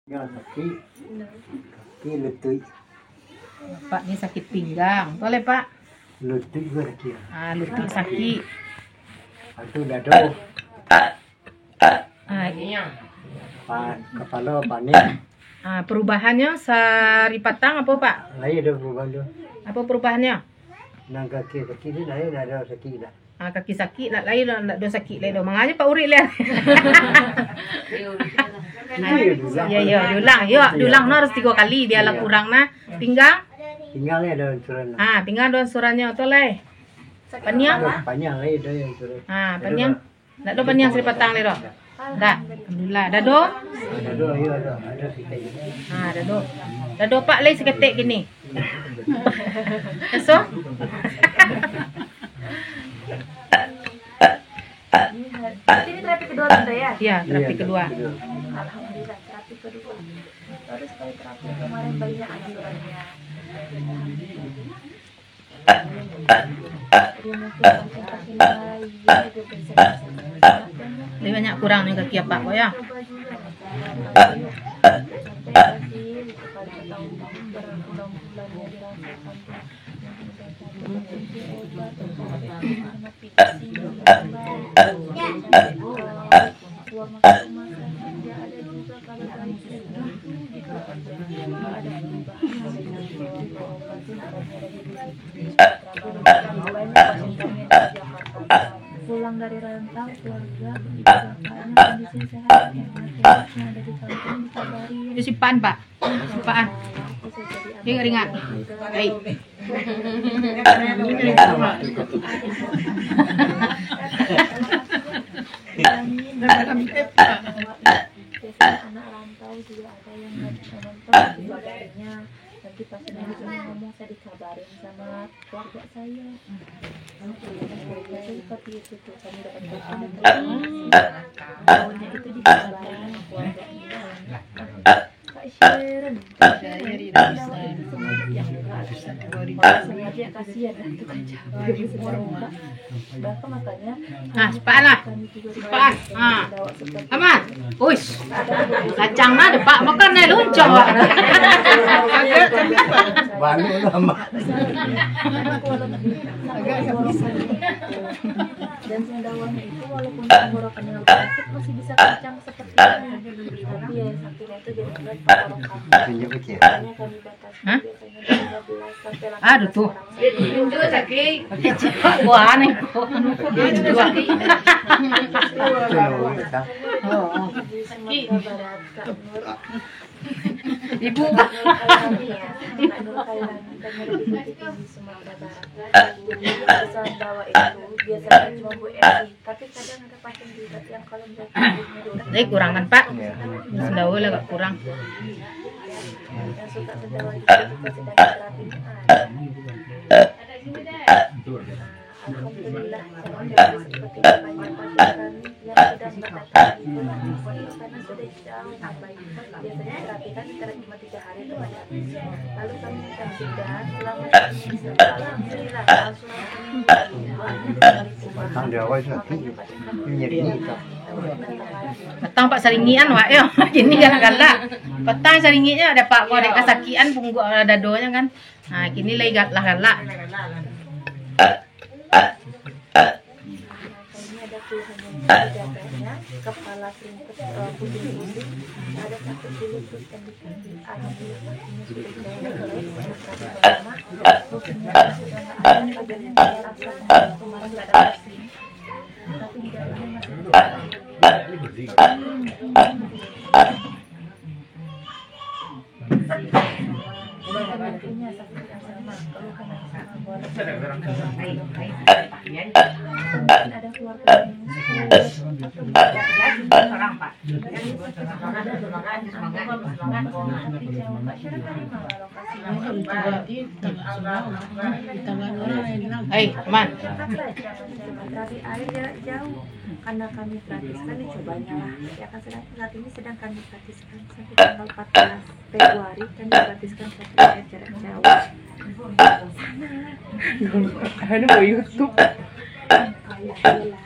Ya, kaki lutut. Pak ini sakit pinggang, boleh Pak? Lutut juga kaki. Lutut sakit. Itu dada. Iya. Kepala panik. Perubahannya sehari patang apa Pak? Lain ada perubahan tu. Apa perubahannya? Nang kaki ni lain ada sakit dah. Kaki sakit, nak lain nak do sakit lain do. Manganya Pak Urik lihat. Ya, diulang no harus 3 kali dia lah kurang nah. Pinggang? Pinggang ni ada unsuran. Pinggang ada unsurannya tu lah. Paniang? Paniang lain ada unsuran. Paniang. Nak do paniang seri patang le do. Dah, alhamdulillah. Dado? Dado ya ada sikit. Dado. Dado Pak lagi seketik gini. Esok? Ini terapi kedua Tante ya? Iya, terapi kedua. Alhamdulillah terapi kedua. Baru sekali terapi kemarin banyak anjurannya. Dia mungkin konsentrasi lain, dia bisa. Lebih banyak kurangnya kaki apa kok ya? Coba juga. Sampai kasih itu kali bertahun-tahun berbulan-bulannya dirasakan tuh. Pulang dari rantau keluarga karena kondisi sehat yang ada di kampung dikabari Itu sipaan Pak. Sipaan. Ini ringan. Baik. Anak rantau juga ada yang nggak bisa nonton dikabarinnya. Nanti pas ini ngomong saya dikabarin sama keluarga saya. Seperti itu tuh kami dapat tahunnya itu dikabarin keluarganya. Kak Sharon, sengaja kasihan itu kan capek. Bahkan makanya Sipaan lah. Sipaan. Aman. Uish. Kacang nah ada Pak makan nih luncong. Baru lama. Dan sendawanya itu walaupun tenggorokannya sakit masih bisa kencang seperti ini. Tapi ya sakitnya itu jadi berat tenggorokan. Makanya kami batasi biasanya dari 12 sampai 18 Aduh tuh. Itu sakit. Wah aneh kok. Itu sakit. Ibu tapi kadang ada pasien juga yang kalau kurang kan Pak? Sendawa lah gak kurang. yang suka sendawa juga sedang terapi. Alhamdulillah seperti banyak pasien kami yang sedang berdatang itu karena sudah jauh baik. Biasanya terapi kan cuma 3 hari itu ada. Lalu kami saksikan selama alhamdulillah Tang Jawa sakit. Nyeri. Petang Pak saringian Wak ya. Gini galak-galak. Petang saringinya ada Pak kok ada kasakian pungguk dadonya kan. Kini lagi galak-galak. ini ada keluhan yang dadanya, kepala seringkut, pusing-pusing, ada sakit di lutut dan di kaki. Alhamdulillah ini sudah jauh pertama, pusingnya sudah nggak ada, badannya saya rasakan kemarin nggak ada pusing, tapi di dalamnya masih tentunya sakit yang sama, keluhan yang sama, boleh mungkin ada keluarga yang Orang Pak. Hai, aman. Terapi air jarak jauh karena kami gratiskan dicobanya lah ya kan saat ini sedang kami gratiskan sampai tanggal 14 Februari kami gratiskan terapi air jarak jauh sana Ada YouTube. alhamdulillah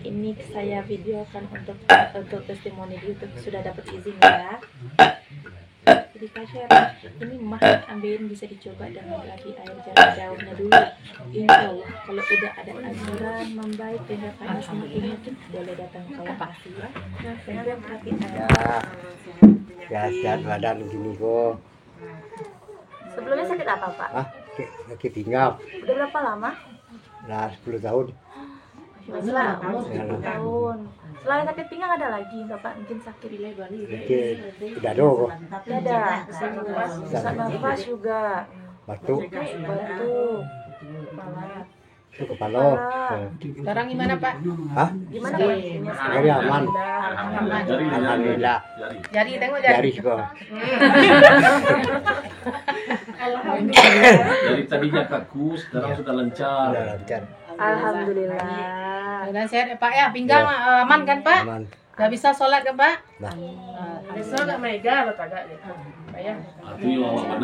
Ini saya videokan untuk testimoni di YouTube, sudah dapat izin ya. Jadi Kak Syed, ini mah ambilin bisa dicoba dengan lagi air jarak jauhnya dulu. Insya Allah kalau udah ada anjuran membaik tindakannya semakin mungkin boleh datang ke lokasi ya. Dan perhatiin air. Ya, sehat badan gini kok. Sebelumnya sakit apa Pak? Sakit pinggang. Udah berapa lama? Nah, 10 tahun. Setelah 10 tahun. Selain sakit pinggang ada lagi nggak Pak? Mungkin sakit Sakit dada kok. dada, sesak nafas juga, Batuk, batuk, itu kepala. Sekarang gimana Pak? Hah? gimana kondisinya sekarang? Jadi aman. Aman. Alhamdulillah. Jari tengok jari. Jari juga. Dari tadinya kaku, sekarang sudah lancar. Udah lancar. Alhamdulillah. Dan sehat ya Pak ya, pinggang aman kan Pak? Aman. Gak bisa sholat kan Pak? Nah. Besok gak mega lo kagak deh. Pak ya. Itu yang